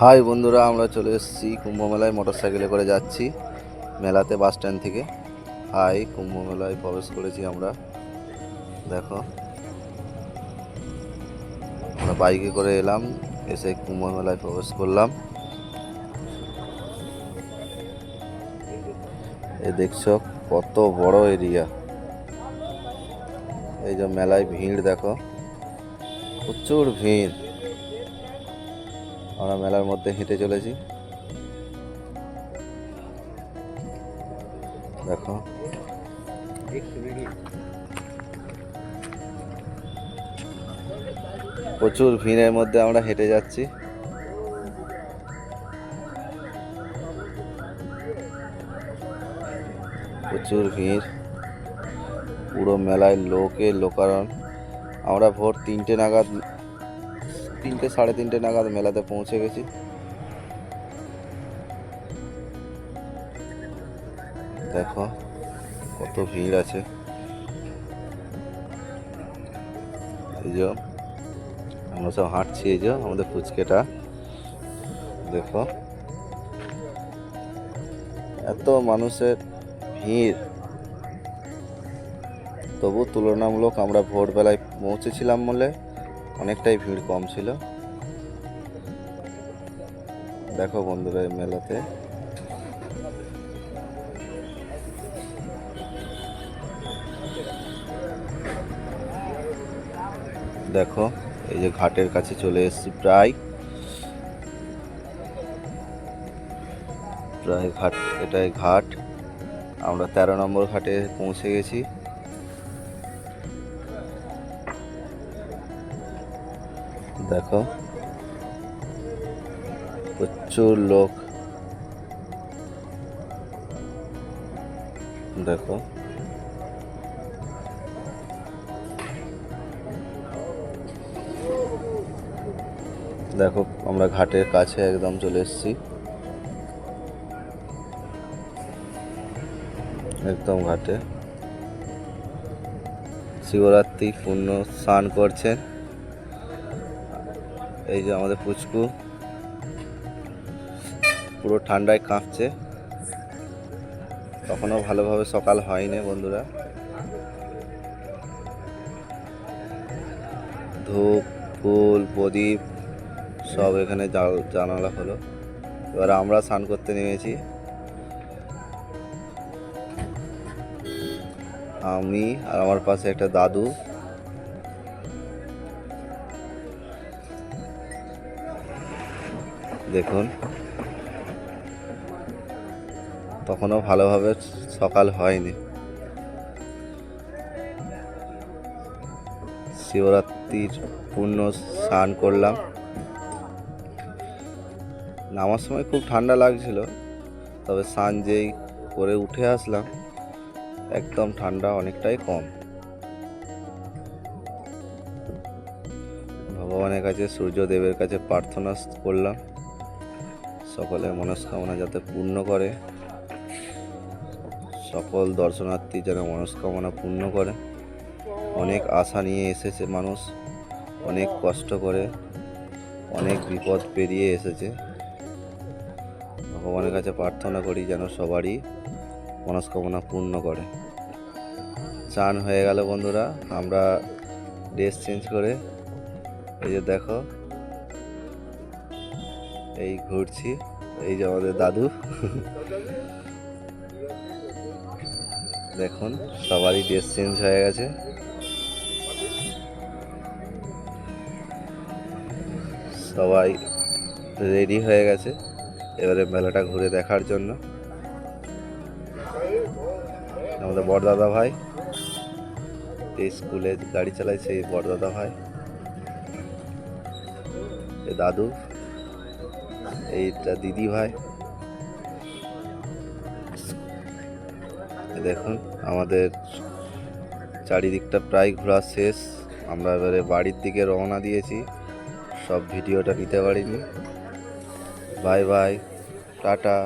High বন্ধুরা, আমরা চলে এসেছি কুম্ভ মেলায়। মোটরসাইকেলে করে যাচ্ছি মেলাতে, বাস স্ট্যান্ড থেকে। হাই, কুম্ভ মেলায় প্রবেশ করেছি আমরা। দেখো, আমরা বাইকে করে এলাম, এসে কুম্ভ মেলায় প্রবেশ করলাম। এই দেখছো কত বড় এরিয়া। এই যে মেলায় ভিড় দেখো, প্রচুর ভিড়। আমরা মেলার মধ্যে হেঁটে চলেছি। দেখো, প্রচুর ভিড়ের মধ্যে আমরা হেঁটে যাচ্ছি। প্রচুর ভিড়, পুরো মেলায় লোকারণ। আমরা ভোর 3টে নাগাদ, 3টে সাড়ে 3টে নাগাদ মেলাতে পৌঁছে গেছি। দেখো কত ভিড় আছে। এই যে আমরা সব হাঁটছি, এই যে আমাদের ফুচকেটা দেখো, এত মানুষের ভিড়। তবু তুলনামূলক আমরা ভোরবেলায় পৌঁছেছিলাম বলে অনেকটাই ভিড় কম ছিল। দেখো বন্ধুরা, এই মেলাতে দেখো, এই যে ঘাটের কাছে চলে এসেছি প্রায় ঘাট, এটাই ঘাট। আমরা 13 নম্বর ঘাটে পৌঁছে গেছি। দেখো প্রচুর লোক। দেখো দেখো, আমরা ঘাটের কাছে একদম চলে এসেছি, একদম ঘাটে। শিবরাত্রি পূর্ণ স্নান করছেন। এই যে আমাদের পুচকু পুরো ঠান্ডায় কাঁপছে, তখনও ভালোভাবে সকাল হয়নি বন্ধুরা। ধূপ, ফুল, প্রদীপ সব এখানে জানালা হলো। এবার আমরা স্নান করতে নেমেছি। আমি আর আমার পাশে একটা দাদু। দেখুন, তখনও ভালোভাবে সকাল হয়নি। শিবরাত্রির পূর্ণ স্নান করলাম। নামার সময় খুব ঠান্ডা লাগছিল, তবে স্নান যেই করে উঠে আসলাম, একদম ঠান্ডা অনেকটাই কম। ভগবানের কাছে, সূর্যদেবের কাছে প্রার্থনা করলাম, সকলের মনস্কামনা যাতে পূর্ণ করে, সকল দর্শনার্থী যেন মনস্কামনা পূর্ণ করে। অনেক আশা নিয়ে এসেছে মানুষ, অনেক কষ্ট করে, অনেক বিপদ পেরিয়ে এসেছে। ভগবানের কাছে প্রার্থনা করি যেন সবারই মনস্কামনা পূর্ণ করে। চান হয়ে গেল বন্ধুরা, আমরা ড্রেস চেঞ্জ করে এই যে দেখো, এই ঘুরছি। এই যে আমাদের দাদু। দেখুন, সবারই ড্রেস চেঞ্জ হয়ে গেছে। সবাই রেডি হয়ে গেছে এবারে মেলাটা ঘুরে দেখার জন্য। আমাদের বড়দাদা ভাই, এই স্কুলে গাড়ি চালায় সেই বড়দাদা ভাই, এ দাদু, এইটা দিদি ভাই। দেখুন, আমাদের চারিদিকটা প্রায় ঘোরা শেষ। আমরা এবারে বাড়ির দিকে রওনা দিয়েছি। সব ভিডিওটা নিতে পারিনি। Bye bye, tata.